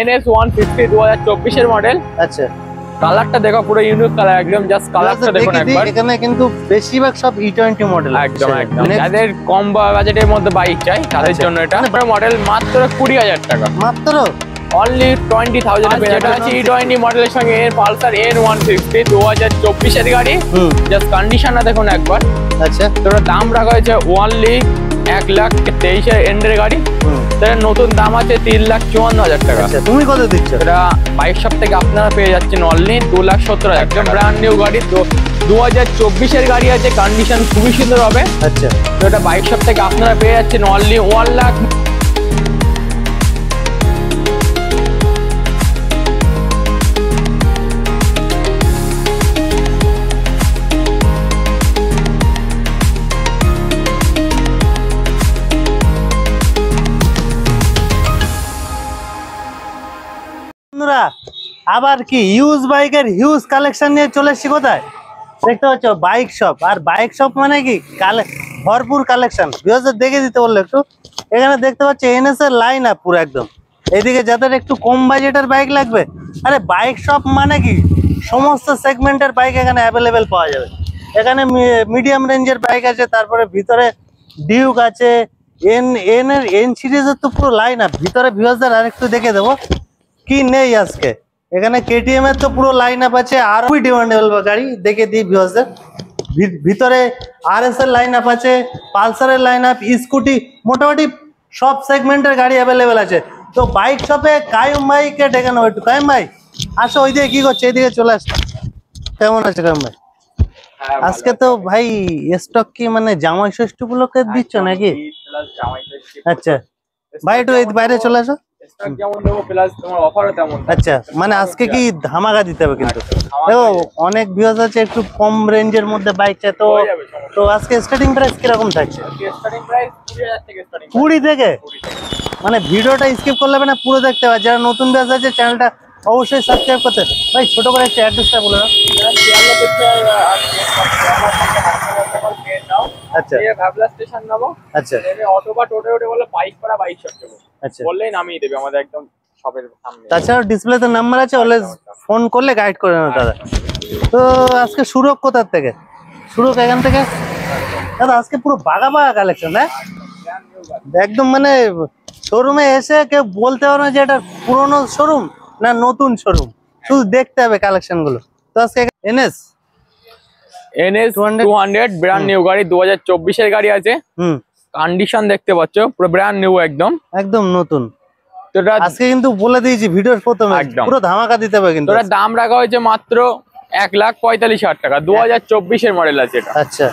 NS150 2024 এর model. আচ্ছা, কালারটা দেখো পুরো ইউনিক কালার, একদম জাস্ট কালারটা দেখুন একবার। এখানে কিন্তু বেশিরভাগ সব E20 মডেল। একদম একদম, যাদের কম বাজেটের মধ্যে বাইক চাই তাদের জন্য এটা মডেল মাত্র 20,000 টাকা, মাত্র অনলি 20,000 এ। যেটা আছে E20 মডেলের সঙ্গে এর পালসার N150 2024 এর গাড়ি। জাস্ট কন্ডিশনটা দেখুন একবার। আচ্ছা, তো দাম রাখা হয়েছে অনলি 1,23,000 এর এন্ডের গাড়ি। তার নতুন দাম আছে 3,54,000 টাকা। আচ্ছা, তুমি কত দিচ্ছ? এটা বাইক শপ থেকে আপনারা পেয়ে যাচ্ছেন অনলি 2,70,000 টাকা। ব্র্যান্ড নিউ গাড়ি, তো 2024 এর গাড়ি আছে, কন্ডিশন খুবই সুন্দর হবে। আচ্ছা, তো এটা বাইক শপ থেকে আপনারা পেয়ে যাচ্ছেন অনলি 1 লাখ। আবার কি ইউজ বাইকের হিউজ কালেকশন নিয়ে চলে এসেছি। কোথায় দেখতে পাচ্ছ? Bike shop. আর বাইক শপ মানে কি ভরপুর কালেকশন। ভিউয়ারদের দেখে দিতে বললো একটু। এখানে দেখতে পাচ্ছ NS এর লাইন আপ পুরো একদম। এইদিকে যাদের একটু কম বাজেটের বাইক লাগবে, আরে বাইক শপ মানে কি সমস্ত সেগমেন্টের বাইক এখানে অ্যাভেলেবেল পাওয়া যাবে। এখানে মিডিয়াম রেঞ্জের বাইক আছে, তারপরে ভিতরে ডিউক আছে, এন সিরিজের তো পুরো লাইন আপ। ভিতরে ভিউয়ারদের আরেকটু দেখে দেবো কি নেই আজকে। এখানে KTM এর তো পুরো লাইন আপ আছে, আর খুবই ডিমান্ডেবল গাড়ি দেখে দিই ভিউয়ারদের। ভিতরে RS এর লাইন আপ আছে, পালসারের লাইন আপ, স্কুটি, মোটামুটি সব সেগমেন্টের গাড়ি অ্যাভেলেবেল আছে। তো বাইক শপে কায়ুম ভাইকে ডেকে নেবো একটু। কায়ুম ভাই আসো, ওই দিকে কি করছে, এইদিকে চলে আসো। কেমন আছে কায়ুম ভাই? আজকে তো ভাই স্টক কি মানে জামাই ষষ্ঠী উপলক্ষে দিচ্ছ নাকি? আচ্ছা ভাই, একটু এই বাইরে চলে আসো। আচ্ছা, মানে আজকে কি ধামাকা দিতে হবে কিন্তু। দেখো অনেক ভিউয়ার্স আছে একটু কম রেঞ্জের মধ্যে বাইক চায়, তো আজকে স্টার্টিং প্রাইস কিরকম থাকছে? 20 থেকে। মানে ভিডিওটা স্কিপ করলে হবে না, পুরো দেখতে হবে। যারা নতুন ভিউয়ার্স আছে চ্যানেলটা অবশ্যই সাবস্ক্রাইব করতে। ভাই ছোট করে একটা অ্যাড্রেসটা বলে দাও। আচ্ছা, ভাবলা স্টেশন নামো। আচ্ছা, অটো বা টোটো উঠে বলে বাইকপাড়া বাইক শপ যাবো, আচ্ছা, বললেই নামিয়ে দেবে আমাদের একদম শপের সামনে। তাছাড়া ডিসপ্লেতে নাম্বার আছে, অলওয়েজ ফোন করলে গাইড করে নেবে দাদা। তো আজকে শুরু কোথার থেকে? শুরু এখান থেকে দাদা। আজকে পুরো বাগা বাগা কালেকশন। হ্যাঁ, একদম মানে শোরুমে এসে কেউ বলতে পারবে না যে এটা পুরোনো শোরুম না নতুন শোরুম, শুধু দেখতে হবে কালেকশন গুলো। তো আজকে NS 200 ব্র্যান্ড নিউ গাড়ি, 2024 এর গাড়ি আছে। কন্ডিশন দেখতে পাচ্ছ পুরো ব্র্যান্ড নিউ, একদম একদম নতুন। তো আজকে কিন্তু বলে দিয়েছি ভিডিওর প্রথমে পুরো ধামাকা দিতে হবে কিন্তু। এটার দাম রাখা হয়েছে মাত্র 1,45,000 টাকা। 2024 এর মডেল আছে এটা। আচ্ছা,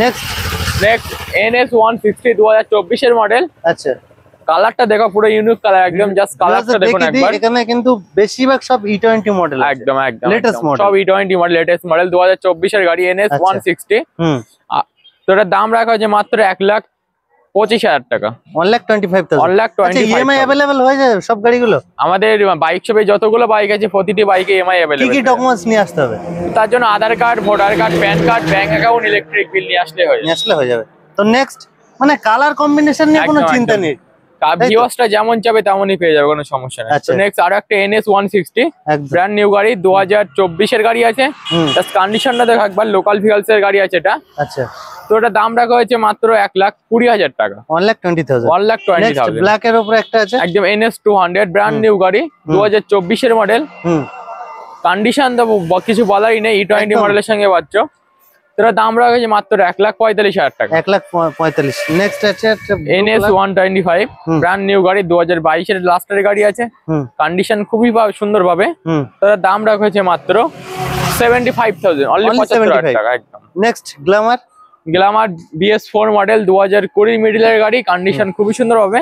নেক্সট NS150 2024 এর মডেল। আচ্ছা, কালারটা দেখো পুরো ইউনিক কালার, একদম জাস্ট কালারটা দেখুন একবার। এখানে কিন্তু বেশিরভাগ সব E20 মডেল। একদম একদম লেটেস্ট মডেল, সব E20 মডেল, লেটেস্ট মডেল 2024 এর গাড়ি NS160। তো এটার দাম রাখা হয়েছে মাত্র 1,25,000 টাকা, 1,25,000। 1,25,000। EMI अवेलेबल হয়ে যায় সব গাড়িগুলো? আমাদের বাইক শপে যতগুলো বাইক আছে প্রতিটি বাইকে EMI अवेलेबल। কি কি ডকুমেন্টস নিয়ে আসতে হবে? তার জন্য Aadhaar card, voter card, PAN card, bank account, electric bill নিয়ে আসলে হয়ে যাবে। তো নেক্সট মানে কালার কম্বিনেশন নিয়ে কোনো চিন্তা নেই, ভিউয়ার্সটা যেমন চাবে তেমনই পেয়ে যাবে, কোনো সমস্যা নেই। তো নেক্সট আরো একটা NS160 ব্র্যান্ড নিউ গাড়ি, 2024 এর গাড়ি আছে। জাস্ট কন্ডিশনটা দেখো একবার, লোকাল ভিউয়ার্স এর গাড়ি আছে এটা। আচ্ছা, তো এটা দাম রাখা হয়েছে মাত্র 1,20,000 টাকা, 1,20,000। 1,20,000। ব্ল্যাক এর উপরে একটা আছে, একদম NS200 ব্র্যান্ড নিউ গাড়ি, 2024 এর মডেল। কন্ডিশন তো কিছু বলারই নেই, E20 মডেলের সঙ্গে পাচ্ছ। এটার দাম রাখা হয়েছে মাত্র 1,45,000 টাকা, 1,45,000। নেক্সট আছে NS125 ব্র্যান্ড নিউ গাড়ি, 2022 এর লাস্টের গাড়ি আছে। কন্ডিশন খুবই সুন্দর ভাবে। তার দাম রাখা হয়েছে মাত্র 75,000, অনলি 75,000 টাকা একদম। নেক্সট গ্ল্যামার BS4 মডেল, 2020 মিডলের গাড়ি, কন্ডিশন খুবই সুন্দর হবে।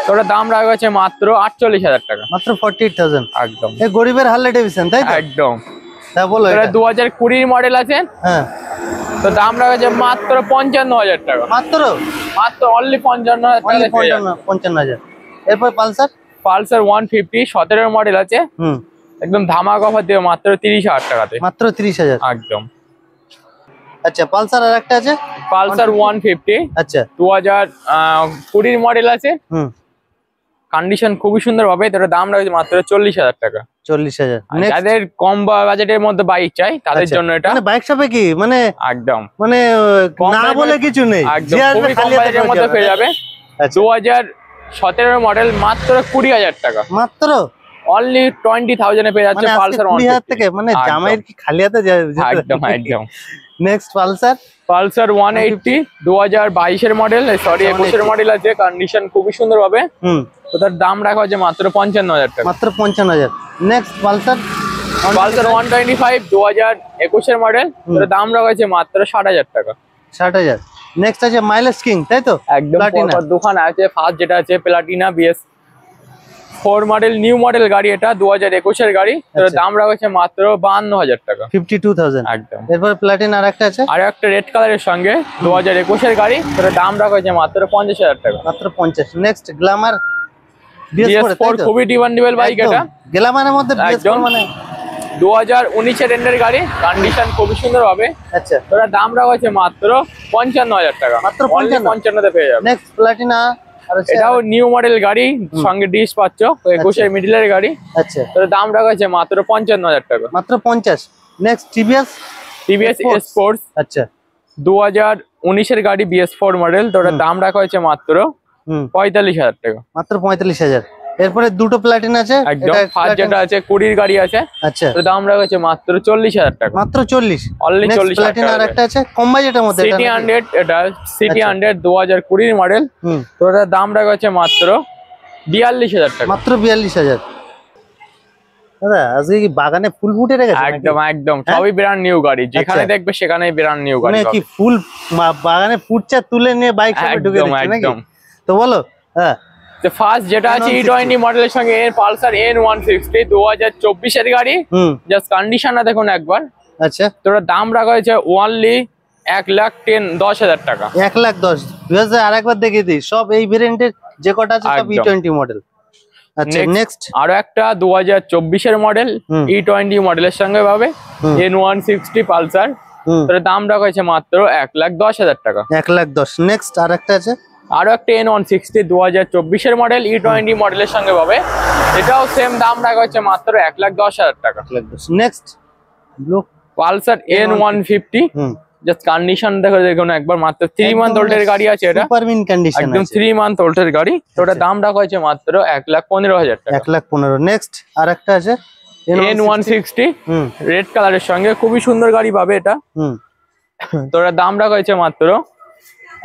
তো ওটার দাম রাখা হয়েছে মাত্র 48,000 টাকা, মাত্র 48,000 একদম। এই গরিবের হার্লে ডেভিডসন, তাই তো? একদম। তা বলো, এটা 2020 মডেল আছে। হ্যাঁ, তো দাম রাখা হয়েছে মাত্র 55,000 টাকা, মাত্র অনলি 55,000। এরপর পালসার 150 17 মডেল আছে। একদম ধামাকা অফার দেবে মাত্র 30,000 টাকাতে, মাত্র 30,000 একদম। আচ্ছা, পালসার আর একটা আছে, পালসার 150। আচ্ছা, 2020 মডেল আছে। কন্ডিশন খুবই সুন্দর পাবে, এটার দাম রাখছে মাত্র 40,000 টাকা। 40,000। আর যাদের কম বাজেটের মধ্যে বাইক চাই তাদের জন্য এটা বাইক শপে কি মানে একদম মানে না বলে কিছু নেই, একদম খুবই কম বাজেটের মধ্যে পেয়ে যাবে। 2017 মডেল মাত্র 20,000 টাকা, মাত্র অনলি 20,000 এ পেয়ে যাচ্ছে পালসার 20,000 থেকে। মানে জামাইয়ের কি খালি হাতে যাবে? একদম একদম। নেক্সট পালসার 180 2022 এর মডেল, সরি 21 এর মডেল আছে, কন্ডিশন খুবই সুন্দর হবে। তো তার দাম রাখা হচ্ছে মাত্র 55,000 টাকা, মাত্র 55,000। নেক্সট পালসার 125 2021 এর মডেল, তার দাম রাখা হচ্ছে মাত্র 60,000 টাকা। 60,000। নেক্সট আছে মাইলেজ কিং, তাই তো? একদম দোকান আছে। ফার্স্ট যেটা আছে Platina BS4 model, new model গাড়ি, এটা 2021 এর গাড়ি, তার দাম রাখা হচ্ছে মাত্র 52,000 টাকা, 52,000। একদম। এরপর প্লাটিনা আরেকটা আছে, আর একটা রেড কালারের সঙ্গে 2021 এর গাড়ি, তার দাম রাখা হচ্ছে মাত্র 50,000 টাকা, মাত্র 50। নেক্সট গ্ল্যামার BS4, খুবই ডিমান্ডেবল বাইক এটা। গ্ল্যামারের মধ্যে BS4 মানে 2019 এর এন্ডের গাড়ি, কন্ডিশন খুবই সুন্দর হবে। আচ্ছা, তার দাম রাখা হচ্ছে মাত্র 55,000 টাকা, মাত্র 55 তে পেয়ে যাবে। নেক্সট প্লাটিনা, এটাও নিউ মডেল গাড়ি, সঙ্গে ডিস পাচ্ছ, 21 এর মিডলের গাড়ি। আচ্ছা, তার দাম রাখা হচ্ছে মাত্র 55,000 টাকা, মাত্র 50। নেক্সট টিভিএস স্পোর্টস, আচ্ছা 2019 এর গাড়ি, BS4 মডেল, তো ওটার দাম রাখা হয়েছে মাত্র 45,000 টাকা, মাত্র 45,000। এরপরে দুটো প্লাটিনা আছে, একদম। ফার্স্ট যেটা আছে 20 এর গাড়ি আছে, আচ্ছা, তো দাম রাখা হয়েছে মাত্র 40,000 টাকা, মাত্র 40। অনলি 40,000 প্লাটিনা টাকা। আরেকটা আছে কম বাজেটের মধ্যে, সিটি 100, এটা সিটি 100 2020 মডেল, তো ওটার দাম রাখা হচ্ছে মাত্র 42,000 টাকা, মাত্র 42,000। দাদা আজকে কি বাগানে ফুল ফুটে রেখেছে? একদম একদম, সবই ব্র্যান্ড নিউ গাড়ি, যেখানে দেখবে সেখানেই ব্র্যান্ড নিউ গাড়ি। মানে কি ফুল বাগানে ফুটছে, তুলে নিয়ে বাইক শপে ঢুকে দিচ্ছে নাকি? তো বলো। হ্যাঁ, তো ফার্স্ট যেটা আছে E20 মডেলের সঙ্গে এর পালসার N160 2024 এর গাড়ি, জাস্ট কন্ডিশনটা দেখুন একবার। আচ্ছা, তো ওটার দাম রাখা হয়েছে অনলি 1,10,000 টাকা, 1,10,000। 2000 আরেকবার দেখিয়ে দিই, সব এই ভেরিয়েন্টের যে কটা আছে সব E20 মডেল। আচ্ছা, নেক্সট আরো একটা 2024 এর মডেল E20 মডেলের সঙ্গে পাবে, N160 পালসার, তার দাম রাখা হয়েছে মাত্র 1,10,000 টাকা, 1,10,000। নেক্সট আরেকটা আছে, আরো একটা N160 2024 এর মডেল E20 মডেলের সঙ্গে পাবে, এটাও সেম দাম রাখা হয়েছে মাত্র 1,10,000 টাকা। Next blue Pulsar N150, just condition দেখুন একবার, মাত্র 3 মান্থ ওল্ড এর গাড়ি আছে, এটা সুপার মিন কন্ডিশন, একদম 3 মান্থ ওল্ড এর গাড়ি, তো ওটার দাম রাখা হয়েছে মাত্র 1,15,000 টাকা, 1,15,000। নেক্সট আরেকটা আছে N160 রেড কালারের সঙ্গে, খুবই সুন্দর গাড়ি পাবে এটা, তো ওটার দাম রাখা হয়েছে মাত্র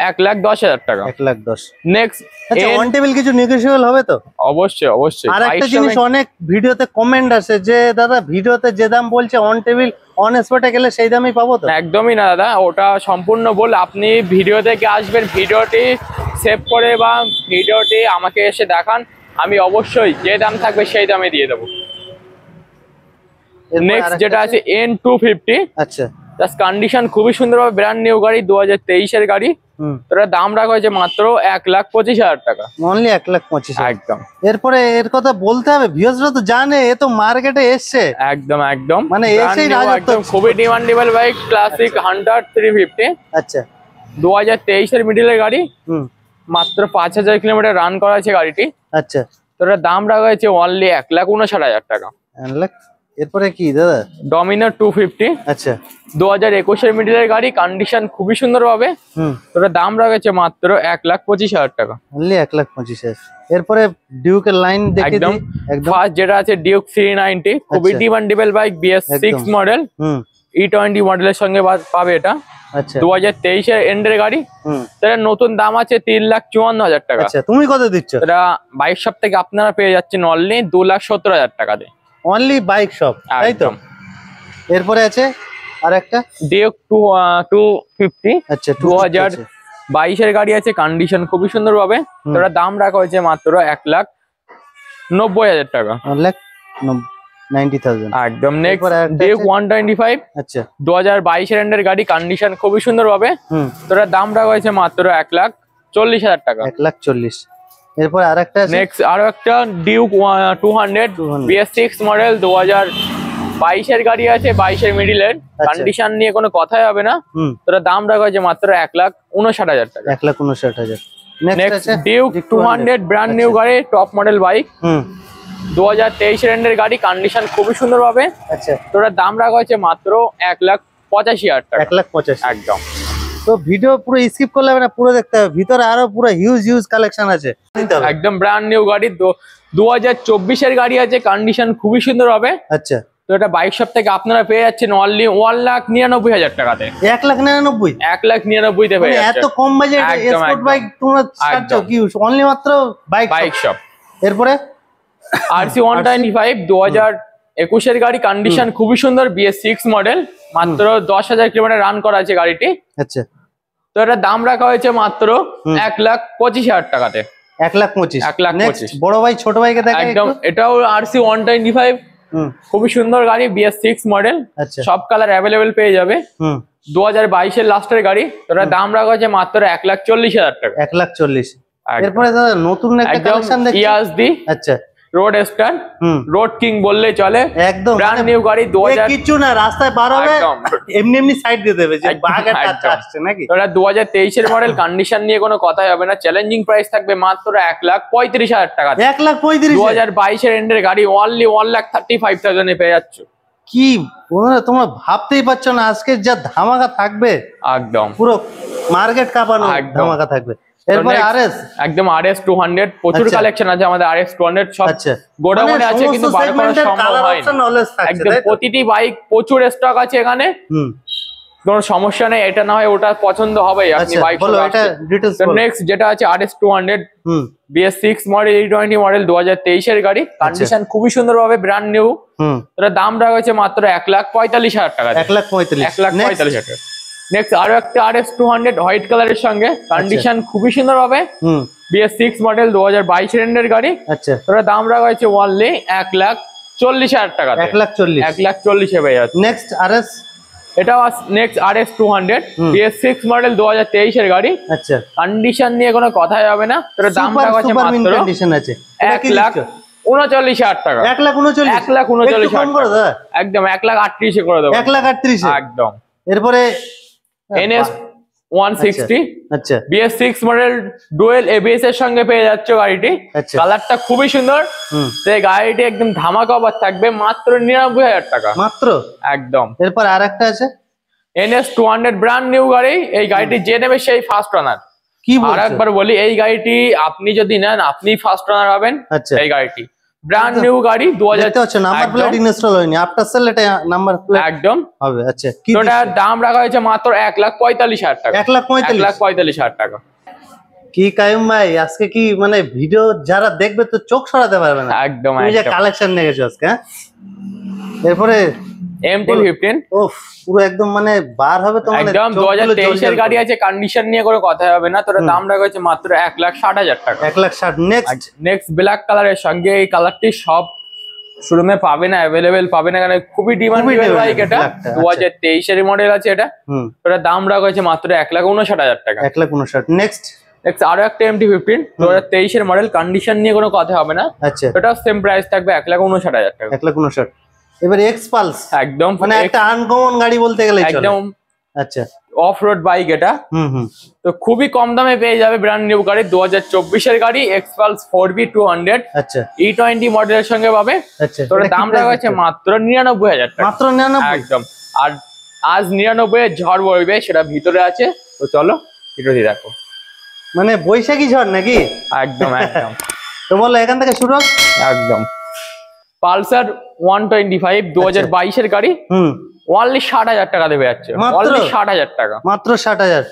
1,10,000 টাকা, 1,10,000। নেক্সট আচ্ছা, অন টেবিল কিছু নেগোশিয়েবল হবে তো? অবশ্যই অবশ্যই। আর একটা জিনিস, অনেক ভিডিওতে কমেন্ট আসে যে দাদা ভিডিওতে যে দাম বলছে অন টেবিল অন স্পটে গেলে সেই দামই পাবো তো? একদমই না দাদা, ওটা সম্পূর্ণ বল। আপনি ভিডিও থেকে আসবেন, ভিডিওটি সেভ করে বা ভিডিওটি আমাকে এসে দেখান, আমি অবশ্যই যে দাম থাকবে সেই দামে দিয়ে দেবো। নেক্সট যেটা আছে N250, আচ্ছা, জাস্ট কন্ডিশন খুবই সুন্দর হবে, ব্র্যান্ড নিউ গাড়ি, 2023 এর গাড়ি, ওটার দাম রাখা হয়েছে মাত্র 1,25,000 টাকা, অনলি 1,25,000। একদম। এরপরে এর কথা বলতে হবে, ভিউয়ার্সরা তো জানে, এ তো মার্কেটে এসছে, একদম একদম, মানে এসেই রাজত্ব, খুবই ডিমান্ডেবল বাইক, ক্লাসিক হান্টার 350, আচ্ছা 2023 এর মিডলের গাড়ি, মাত্র 5,000 কিলোমিটার রান করা আছে গাড়িটি, আচ্ছা, তো ওটার দাম রাখা হয়েছে অনলি 1,59,000 টাকা। এরপরে কি দাদা? ডমিনার 250, আচ্ছা 2021 এর মিডলের গাড়ি, কন্ডিশন খুবই সুন্দর পাবে, তো ওটার দাম রাখা হয়েছে মাত্র 1,25,000 টাকা, অনলি 1,25,000। এরপরে ডিউকের লাইন দেখে দিই একদম। ফার্স্ট যেটা আছে ডিউক 390, খুবই demandable bike, BS6 model, E20 মডেলের সঙ্গে পাবে এটা, আচ্ছা 2023 এর এন্ডের গাড়ি, তার নতুন দাম আছে 3,54,000 টাকা। আচ্ছা, তুমি কত দিচ্ছ? এটা বাইক শপ থেকে আপনারা পেয়ে যাচ্ছেন অনলি 2,70,000 টাকা দিয়ে, অনলি বাইক শপ, তাই তো? এরপরে আছে আরেকটা ডিউক 250, আচ্ছা 2022 এর গাড়ি আছে, কন্ডিশন খুবই সুন্দর পাবে, তার দাম রাখা হয়েছে মাত্র 1,90,000 টাকা, 1,90,000 একদম। নেক্সট ডিউক 125, আচ্ছা 2022 এর এন্ডের গাড়ি, কন্ডিশন খুবই সুন্দর পাবে, তার দাম রাখা হয়েছে মাত্র 1,40,000 টাকা, 1,40,000। এরপর আরেকটা আছে, নেক্সট আরো একটা ডিউক 200 BS6 মডেল, 2022 এর গাড়ি আছে, 22 এর মিডলের, কন্ডিশন নিয়ে কোনো কথাই হবে না, তার দাম রাখা হয়েছে মাত্র 1,59,000 টাকা, 1,59,000। নেক্সট ডিউক 200 ব্র্যান্ড নিউ গাড়ি, টপ মডেল বাইক, 2023 এর এন্ডের গাড়ি, কন্ডিশন খুবই সুন্দর পাবে। আচ্ছা, তো এটার দাম রাখা হয়েছে মাত্র 1,85,000 টাকা। 1,85,000 একদম। তো ভিডিও পুরো স্কিপ করলে হবে না, পুরো দেখতে হবে, ভিতরে আরো পুরো হিউজ কালেকশন আছে। একদম ব্র্যান্ড নিউ গাড়ি, 2024 এর গাড়ি আছে, কন্ডিশন খুবই সুন্দর হবে। আচ্ছা, তো এটা বাইক শপ থেকে আপনারা পেয়ে যাচ্ছেন অনলি 1,99,000 টাকাতে। 1,99,000? 1,99,000 তে পেয়ে যাচ্ছেন এত কম বাজেট স্পোর্ট বাইক তোমরা ছাড়ছো কি? অনলি মাত্র বাইক শপ। এরপরে RC 125 2021 এর গাড়ি, কন্ডিশন খুবই সুন্দর, BS6 মডেল, মাত্র 10,000 কিলোমিটার রান করা আছে গাড়িটি। আচ্ছা, তো এটা দাম রাখা হয়েছে মাত্র 1,25,000 টাকাতে। 1,25,000। 1,25,000। বড় ভাই ছোট ভাইকে দেখা একদম, এটাও RC 125, খুবই সুন্দর গাড়ি, BS6 মডেল, সব কালার অ্যাভেলেবেল পেয়ে যাবে। 2022 এর লাস্টের গাড়ি। তো এটার দাম রাখা হয়েছে মাত্র 1,40,000 টাকা। 1,40,000। এরপরে দাদা নতুন একটা কালেকশন দেখছি, ইয়াজদি। আচ্ছা, রোড স্টার, রোড কিং বললে চলে, একদম ব্র্যান্ড নিউ গাড়ি। 2000 কিছু না, রাস্তায় বার হবে এমনি সাইড দিয়ে দেবে যে বাগের টাচ আসছে নাকি। ওটা 2023 এর মডেল, কন্ডিশন নিয়ে কোনো কথাই হবে না, চ্যালেঞ্জিং প্রাইস থাকবে মাত্র 1,35,000 টাকা। 1,35,000? 2022 এর এন্ডের গাড়ি, অনলি 1,35,000 এ পেয়ে যাচ্ছ। কি তোমরা ভাবতেই পারছো না আজকে যা ধামাকা থাকবে, একদম পুরো মার্কেট কাঁপানো ধামাকা থাকবে। এরপরে RS, একদম RS 200, প্রচুর কালেকশন আছে আমাদের RS 200, সব গোডাউনে আছে, কিন্তু বার করা সম্ভব হয় না। একদম প্রতিটি বাইক প্রচুর স্টক আছে এখানে, কোনো সমস্যা নেই, এটা না হয় ওটা পছন্দ হবে। আপনি বাইক বলো এটা ডিটেইলস বলো। নেক্সট যেটা আছে RS 200, BS6 model, E20 model, 2023 এর গাড়ি, কন্ডিশন খুবই সুন্দর ভাবে ব্র্যান্ড নিউ। এটার দাম রাখা হয়েছে মাত্র 1,45,000 টাকা। 1,45,000 টাকা। নেক্সট আরো একটা RS 200 হোয়াইট কালারের সঙ্গে, কন্ডিশন খুবই সুন্দর হবে, BS6 মডেল, 2022 এর এন্ডের গাড়ি। আচ্ছা, এটার দাম রাখা হয়েছে অনলি 1,40,000 টাকা। 1,40,000 এ পেয়ে যাচ্ছে। নেক্সট RS, এটাও নেক্সট RS 200, BS6 মডেল, 2023 এর গাড়ি। আচ্ছা, কন্ডিশন নিয়ে কোনো কথাই হবে না। এটার দাম রাখা হয়েছে মাত্র কন্ডিশন আছে 1,39,000 টাকা। 1,39,000 একদম 1,38,000 করে দেবো। 1,38,000 একদম। এরপরে NS 160, আচ্ছা, BS6 মডেল, ডুয়েল ABS এর সঙ্গে পেয়ে যাচ্ছ গাড়িটি। কালারটা খুবই সুন্দর, তো গাড়িটি একদম ধামাকা অফার থাকবে মাত্র 99,000 টাকা মাত্র। একদম। এরপর আরেকটা আছে NS 200, ব্র্যান্ড নিউ গাড়ি, এই গাড়িটি যে নেবে সেই ফার্স্ট রানার। কি আর একবার বলি, এই গাড়িটি আপনি যদি নেন আপনি ফার্স্ট রানার হবেন। এই গাড়িটি ব্র্যান্ড নিউ গাড়ি, 2000 নাম্বার প্লেট ইনস্টল হয়নি, আফটার সেল এটা নাম্বার প্লেট একদম হবে। আচ্ছা, ওটার দাম রাখা হয়েছে মাত্র 1,45,000 টাকা। 1,45,000 টাকা। কি কায়ুম ভাই, আজকে কি মানে ভিডিও যারা দেখবে তো চোখ সরাতে পারবে না। একদম, তুমি যে কালেকশন নিয়ে গেছো আজকে। এরপরে MT-15, ওফ পুরো একদম মানে বার হবে তো, মানে একদম 2023 এর গাড়ি আছে, কন্ডিশন নিয়ে কোনো কথা হবে না। তোর দাম রাখা হয়েছে মাত্র 1,60,000 টাকা। 1,60,000। নেক্সট ব্ল্যাক কালারের সঙ্গে, এই কালারটি সব শোরুমে পাবে না, অ্যাভেলেবেল পাবে না, কারণ খুবই ডিমান্ডেবল বাইক এটা। 2023 এর মডেল আছে এটা। ওটার দাম রাখা হয়েছে মাত্র 1,59,000 টাকা। 1,59,000। নেক্সট আরো একটা MT-15, 2023 এর মডেল, কন্ডিশন নিয়ে কোনো কথা হবে না। আচ্ছা, ওটাও সেম প্রাইস থাকবে 1,59,000 টাকা। 1,59,000। এবারে এক্সপালস, একদম মানে একটা আনকমন গাড়ি বলতে গেলে একদম। আচ্ছা, অফ রোড বাইক এটা। তো খুবই কম দামে পেয়ে যাবে ব্র্যান্ড নিউ গাড়ি, 2024 এর গাড়ি, এক্সপালস 4B 200। আচ্ছা, E20 মডেলের সঙ্গে পাবে। আচ্ছা, তো দাম রাখা হয়েছে মাত্র 99,000 টাকা। মাত্র 99? একদম। আর আজ 99 এর ঝড় বইবে, সেটা ভিতরে আছে, তো চলো ভিডিওটি দেখো। মানে বৈশাখী ঝড় নাকি? একদম একদম। তো বলো এখান থেকে শুরু হোক। একদম। পালসার 125 2022 এর গাড়ি, অনলি 60,000 টাকা দেবে যাচ্ছে। অনলি 60,000 টাকা, মাত্র 60,000।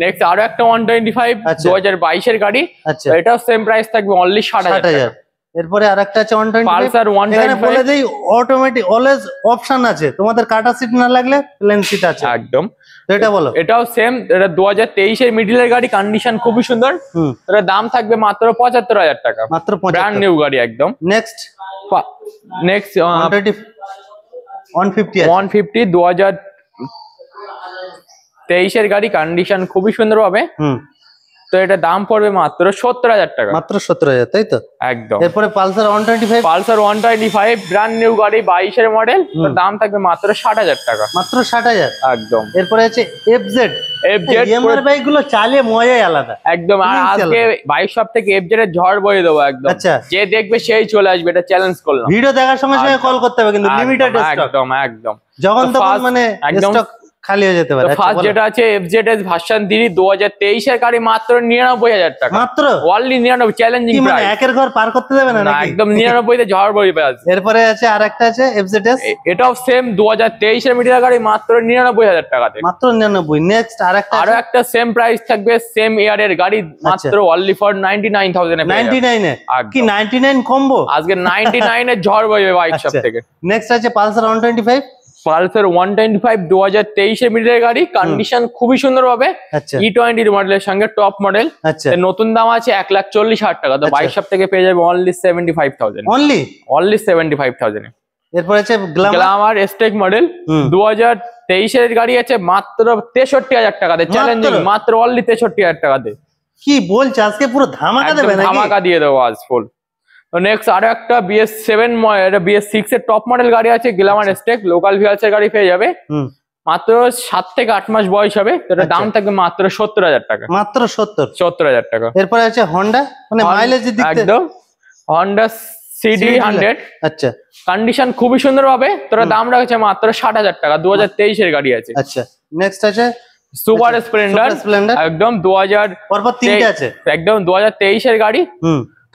নেক্সট আরো একটা 125 2022 এর গাড়ি। আচ্ছা, এটাও সেম প্রাইস থাকবে, অনলি 60,000। এরপরে আরেকটা আছে 125 পালসার 125। এখানে বলে দেই অটোমেটিক অলওয়েজ অপশন আছে, তোমাদের কাটা সিট না লাগলে প্লেন সিট আছে। একদম। তো এটা বলো। এটাও সেম, এটা 2023 এর মিডলের গাড়ি, কন্ডিশন খুবই সুন্দর। এটার দাম থাকবে মাত্র 75,000 টাকা। মাত্র 75। ব্র্যান্ড নিউ গাড়ি একদম। নেক্সট 150 2023 এর গাড়ি, কন্ডিশন খুবই সুন্দর হবে। তো এটা দাম পড়বে মাত্র 70,000 টাকা। মাত্র 70,000, তাই তো? একদম। এরপরে পালসার 125, পালসার 125 ব্র্যান্ড নিউ গাড়ি 22 এর মডেল, দাম থাকবে মাত্র 60,000 টাকা। মাত্র 60,000। একদম। এরপরে আছে এফজেড। এমআর বাইক গুলো চালিয়ে মজাই আলাদা একদম। আর আজকে বাইক শপ থেকে এফজেড এর ঝড় বয়ে দেবো একদম। আচ্ছা, যে দেখবে সেই চলে আসবে, এটা চ্যালেঞ্জ করলাম। ভিডিও দেখার সময় কল করতে হবে কিন্তু লিমিটেড স্টক। একদম একদম। যখন তখন মানে স্টক খালি হয়ে যেতে পারে। ফার্স্ট যেটা আছে এফজেডএস ভার্সন 3 2023 এর গাড়ি মাত্র 99,000 টাকা। মাত্র অনলি 99, চ্যালেঞ্জিং প্রাইস। মানে একের ঘর পার করতে দেবে না নাকি? একদম 99 তে ঝড় বইবে আজ। এরপরে আছে আরেকটা আছে এফজেডএস, এটাও সেম 2023 এর মিটার গাড়ি মাত্র 99,000 টাকাতে। মাত্র 99। নেক্সট আরো একটা সেম প্রাইস থাকবে, সেম ইয়ার এর গাড়ি মাত্র অনলি ফর 99,000 এ। 99 এ কি 99 কম্বো? আজকে 99 এর ঝড় বইবে বাইক শপ থেকে। নেক্সট আছে পালসার 125। পালসার 125 2023 এর মিটার গাড়ি, কন্ডিশন খুবই সুন্দর হবে। E20 মডেলের সঙ্গে টপ মডেল। নতুন দাম আছে 1,40,000 টাকা। তো বাইক শপ থেকে পেয়ে যাবে অনলি 75,000। অনলি 75,000 এ। এরপর আছে গ্ল্যামার এসটেক মডেল 2023 এর গাড়ি আছে মাত্র 63,000 টাকাতে। চ্যালেঞ্জিং মাত্র অনলি 63,000 টাকাতে। কি বলছ? আজকে পুরো ধামাকা দেবে নাকি? ধামাকা দিয়ে দেবো আজ ফুল। তো নেক্সট আরো একটা BS7 BS6 এর টপ মডেল গাড়ি আছে, গ্ল্যামার এসটেক লোকাল ভিউয়ার্স এর গাড়ি পেয়ে যাবে। মাত্র 7 থেকে 8 মাস বয়স হবে। তো দাম থাকবে মাত্র 70,000 টাকা। মাত্র 70,000 টাকা। এরপরে আছে হন্ডা, মানে মাইলেজের দিক থেকে একদম হন্ডা CD100। আচ্ছা, কন্ডিশন খুবই সুন্দর হবে। তোরা দাম রাখছে মাত্র 60,000 টাকা। 2023 এর গাড়ি আছে। আচ্ছা, নেক্সট আছে সুপার স্প্লেন্ডার। একদম 2000 পরপর তিনটে আছে। একদম 2023 এর গাড়ি।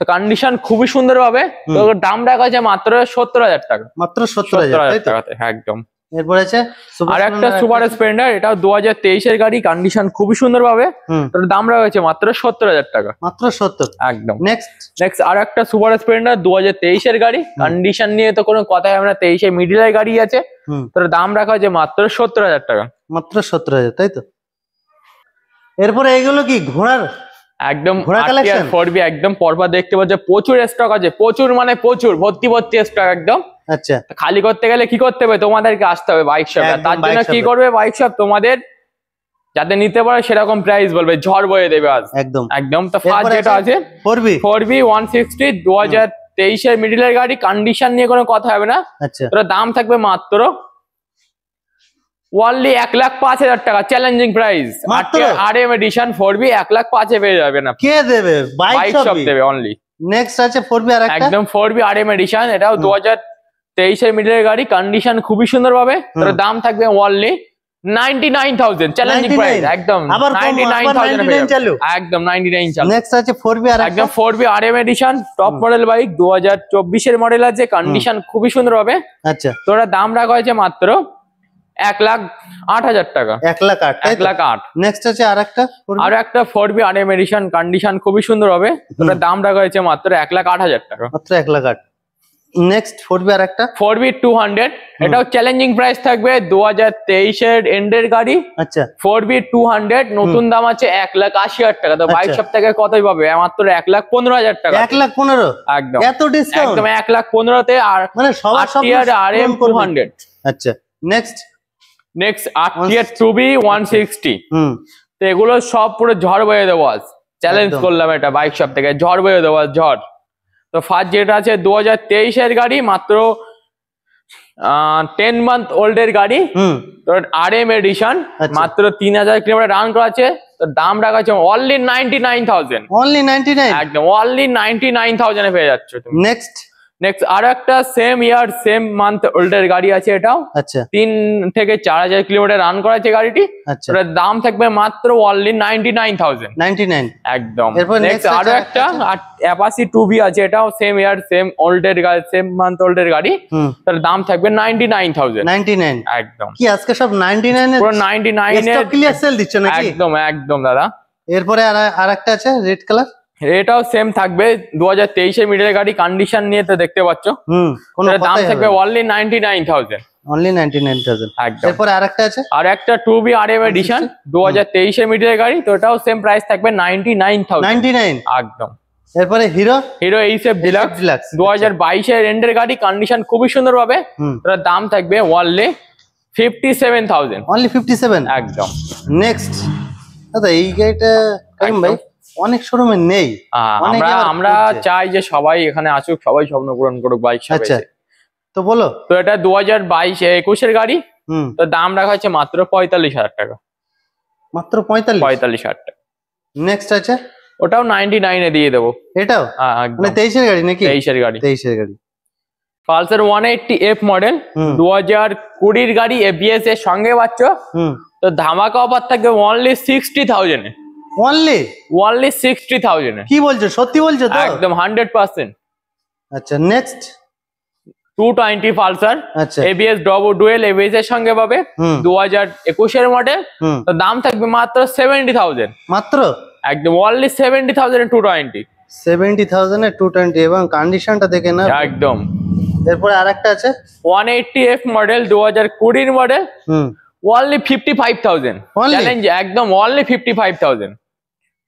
তো কন্ডিশন খুবই সুন্দর হবে। তো দাম রাখা আছে মাত্র 70,000 টাকা। মাত্র 70,000 টাকাতে। একদম। এরপর আছে আর একটা সুপার স্প্লেন্ডার, এটাও 2023 এর গাড়ি, কন্ডিশন খুবই সুন্দর পাবে। তোর দাম রাখা মাত্র 70,000 টাকা। মাত্র 70। একদম। নেক্সট আর একটা সুপার স্প্লেন্ডার 2023 এর গাড়ি, কন্ডিশন নিয়ে তো কোনো কথাই হবে না। 23 মিডিলের গাড়ি আছে। তোর দাম রাখা আছে মাত্র 70,000 টাকা। মাত্র 70,000, তাই তো? এরপরে এগুলো কি ঘোড়ার? একদম কালেকশন 4B একদম পরপর দেখতে পাচ্ছ, প্রচুর স্টক আছে। প্রচুর মানে প্রচুর, ভর্তি স্টক একদম। আচ্ছা, খালি করতে গেলে কি করতে হবে? তোমাদেরকে আসতে হবে বাইক শপে। তার জন্য কি করবে বাইক শপ? তোমাদের যাতে নিতে পারে সেরকম প্রাইস বলবে, ঝড় বয়ে দেবে আজ। একদম একদম। তো ফার্স্ট যেটা আছে 4B 160 2023 এর মিডিলের গাড়ি, কন্ডিশন নিয়ে কোনো কথা হবে না। আচ্ছা, তোর দাম থাকবে মাত্র অনলি 1,05,000 টাকা। Challenging price. RM edition 4B 1,05,000 এ পেয়ে যাবে না। কে দেবে? বাইক শপ দেবে অনলি। নেক্সট আছে 4B আর একটা, একদম 4B RM এডিশন, এটাও 2023 এর মিডলের গাড়ি, কন্ডিশন খুবই সুন্দর পাবে। তোর দাম থাকবে অনলি 99,000। Challenging price. একদম 99,000 চালু। একদম 99 চালু। নেক্সট আছে 4B আর একদম 4B RM edition top model bike, 2024 এর মডেল আছে, কন্ডিশন খুবই সুন্দর হবে। আচ্ছা, তোরা দাম রাখা হয়েছে মাত্র 1,08,000 টাকা। 1,08,000। নেক্সট আছে আর একটা 4B RM এডিশন, কন্ডিশন খুবই সুন্দর হবে। তোরা দাম রাখা হয়েছে মাত্র 1,08,000 টাকা। মাত্র 1,08,000। নেক্সট 4B আর একটা 4B 200, এটাও চ্যালেঞ্জিং প্রাইস থাকবে। 2023 এর এন্ডের গাড়ি। আচ্ছা, 4B 200 নতুন দাম আছে 1,80,000 টাকা। তো বাইক শপ থেকে কতই পাবে? মাত্র 1,15,000 টাকা। 1,15,000 একদম। এত ডিসকাউন্ট? একদম 1,15,000 তে। আর মানে সবার সব RM 200। আচ্ছা, নেক্সট 8 2B 160। তো এগুলো সব পুরো ঝড় বয়ে দেবো আজ। চ্যালেঞ্জ করলাম এটা বাইক শপ থেকে, ঝড় বয়ে দেবো আজ, ঝড়। তো ফার্স্ট যেটা আছে 2023 এর গাড়ি, মাত্র 10 মান্থ ওল্ড এর গাড়ি। তোর RM এডিশন, মাত্র 3,000 কিলোমিটার রান করা আছে। তো দাম রাখা আছে অনলি 99,000। অনলি 99? একদম অনলি 99,000 এ পেয়ে যাচ্ছ তুমি। নেক্সট আর একটা সেম ইয়ার সেম মান্থ ওল্ডের গাড়ি আছে, এটাও 3 থেকে 4,000 কিলোমিটার রান করা আছে গাড়িটি। এটার দাম থাকবে মাত্র অনলি 99,000। 99 একদম। আরো একটা অ্যাপাচি 2B আছে, এটাও সেম ইয়ার সেম ওল্ডের গাড়ি, সেম মান্থ ওল্ডের গাড়ি। তার দাম থাকবে 99,000। 99 একদম। কি আজকে সব 99 এর? পুরো 99 এর ক্লিয়ার সেল দিচ্ছ নাকি? একদম একদম দাদা। এরপরে আর একটা আছে রেড কালার, এটাও সেম থাকবে 2023 এর মিডলের গাড়ি, কন্ডিশন নিয়ে তো দেখতে পাচ্ছ। দাম থাকবে অনলি 99,000। অনলি 99,000। একদম। এরপরে আরেকটা আছে, আর একটা 2B RM এডিশন 2023 এর মিডলের গাড়ি। তো এটাও সেম প্রাইস থাকবে 99,000। 99 একদম। এরপরে হিরো এইচএফ ডিলাক্স 2022 এর এন্ডের গাড়ি, কন্ডিশন খুবই সুন্দর হবে। এটার দাম থাকবে অনলি 57,000। অনলি 57। একদম। নেক্সট দাদা এই গাড়িটা কেমন ভাই? অনেক শোরুমে নেই। আমরা চাই যে সবাই এখানে আসুক, সবাই স্বপ্ন পূরণ করুক বাইক শপে। আচ্ছা, তো বলো। তো এটা 2022-21 গাড়ি। তো দাম রাখা হচ্ছে মাত্র 45,000 টাকা। মাত্র 45,000 টাকা। নেক্সট আছে, ওটাও 99 এ দিয়ে দেবো। এটাও মানে 23 এর গাড়ি নাকি? 23 এর গাড়ি। 23 এর গাড়ি। পালসার 180F মডেল, 2020 গাড়ি, ABS এর সঙ্গে পাচ্ছ। তো ধামাকা অফার থাকবে অনলি 60,000 এ। অনলি 60,000 এ। কি বলছো, সত্যি বলছো তো? একদম 100%। আচ্ছা, নেক্সট 220 পালসার, আচ্ছা, ABS ডুয়েল ABS এর সঙ্গে পাবে, 2021 এর মডেল। তো দাম থাকবে মাত্র 70,000। মাত্র একদম অনলি 70,000 এ 220। 70,000 এ 220 এবং কন্ডিশনটা দেখে না একদম। এরপরে আরেকটা আছে 180F model, 2020 model, only 55,000। Challenge একদম অনলি 55,000।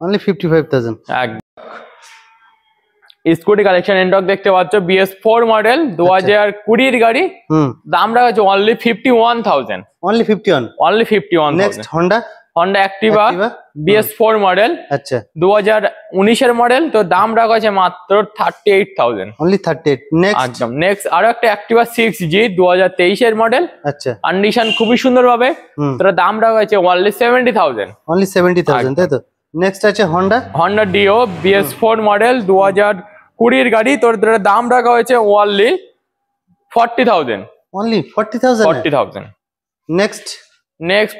অনলি 55,000। একদম। স্কুটি কালেকশন এন্ডক দেখতে পাচ্ছ, BS4 মডেল, 2020 গাড়ি। দাম রাখা হচ্ছে only 51,000। Only 51। Only 51,000। Next Honda Activa BS4 model, আচ্ছা 2019 এর মডেল। তো দাম রাখা আছে মাত্র 38,000। অনলি 38। নেক্সট একদম। নেক্সট আরো একটা অ্যাক্টিভা 6G, 2023 এর মডেল। আচ্ছা, কন্ডিশন খুবই সুন্দর পাবে। তো দাম রাখা আছে অনলি 70,000। অনলি 70,000, তাই তো? নেক্সট আছে হন্ডা ডিও BS4 মডেল, 2020 এর গাড়ি। তোর দাম রাখা হয়েছে only 40,000। Only 40,000। Next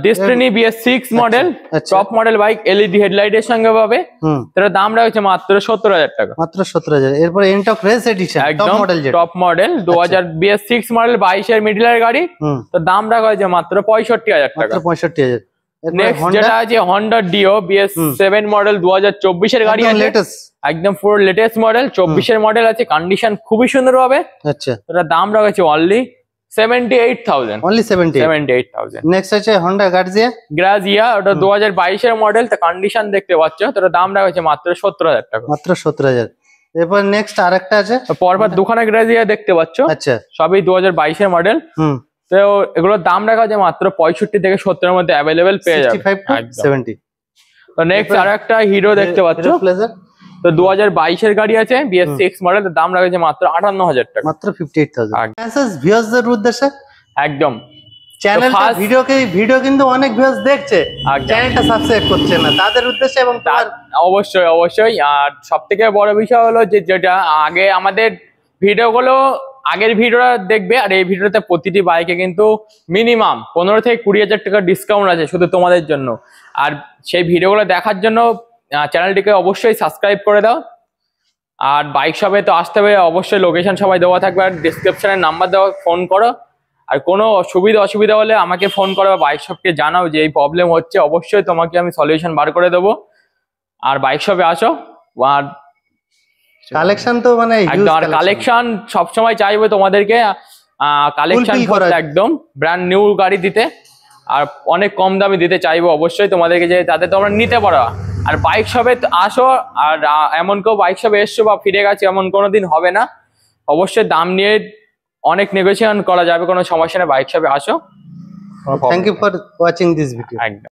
destiny BS6 model, top model bike, LED headlight এর সঙ্গে পাবে। তার দাম রাখা হচ্ছে মাত্র 70,000 টাকা। মাত্র 70,000। এরপর Ntorq race edition top model, top model 2000 BS6 model, 22 এর মিডলের গাড়ি। তো দাম রাখা হয়েছে মাত্র 65,000 টাকা। মাত্র 65,000। নেক্সট যেটা আছে হন্ডা ডিও BS7 মডেল, 2024 এর গাড়ি আছে। একদম পুরো লেটেস্ট মডেল, 24 এর মডেল আছে। কন্ডিশন খুবই সুন্দর হবে। আচ্ছা, তার দাম রাখা হয়েছে অনলি 78,000। অনলি 78,000। নেক্সট আছে হন্ডা গ্রাজিয়া, ওটা 2022 এর মডেল। তো কন্ডিশন দেখতে পাচ্ছ। তার দাম রাখা হয়েছে মাত্র 70,000 টাকা। মাত্র 70,000। এরপর নেক্সট আরেকটা আছে, পরপর দুখানা গ্রাজিয়া দেখতে পাচ্ছ। আচ্ছা, সবই 2022 এর মডেল। তো এগুলোর দাম রাখা হচ্ছে মাত্র 65 থেকে 70 এর মধ্যে অ্যাভেলেবেল পেয়ে যাবে। 65 to 70। তো নেক্সট আরেকটা হিরো দেখতে পাচ্ছ। তো 2022 এর গাড়ি আছে, BS6 মডেল। তো দাম রাখা হচ্ছে মাত্র 58,000 টাকা। মাত্র 58,000। ভিউয়ারদের উদ্দেশ্যে একদম চ্যানেলটা ভিডিও কিন্তু অনেক ভিউয়ার্স দেখছে, চ্যানেলটা সাবস্ক্রাইব করছে না, তাদের উদ্দেশ্যে এবং তার অবশ্যই। আর সবথেকে বড় বিষয় হলো যে যেটা আগে আমাদের ভিডিওগুলো, আগের ভিডিওটা দেখবে। আর এই ভিডিওতে প্রতিটি বাইকে কিন্তু মিনিমাম 15 থেকে 20,000 টাকা ডিসকাউন্ট আছে শুধু তোমাদের জন্য। আর সেই ভিডিওগুলো দেখার জন্য চ্যানেলটিকে অবশ্যই সাবস্ক্রাইব করে দাও। আর বাইক শপে তো আসতে হবে অবশ্যই, লোকেশন সবাই দেওয়া থাকবে আর ডিসক্রিপশনে নাম্বার দেওয়া, ফোন করো। আর কোনো অসুবিধা হলে আমাকে ফোন করো, বাইক শপকে জানাও যে এই প্রবলেম হচ্ছে। অবশ্যই তোমাকে আমি সলিউশন বার করে দেবো। আর বাইক শপে আসো। আর কালেকশন তো মানে একদম, আর কালেকশন সবসময় চাইবো তোমাদেরকে কালেকশন একদম ব্র্যান্ড নিউ গাড়ি দিতে, আর অনেক কম দামে দিতে চাইবো অবশ্যই তোমাদেরকে, যে যাতে তোমরা নিতে পারো। আর বাইক শপে আসো। আর এমন কেউ বাইক শপে এসছো বা ফিরে গেছে এমন কোনোদিন হবে না। অবশ্যই দাম নিয়ে অনেক নেগোসিয়েশন করা যাবে, কোনো সমস্যা নেই। বাইক শপে আসো। Thank you for watching this video. একদম।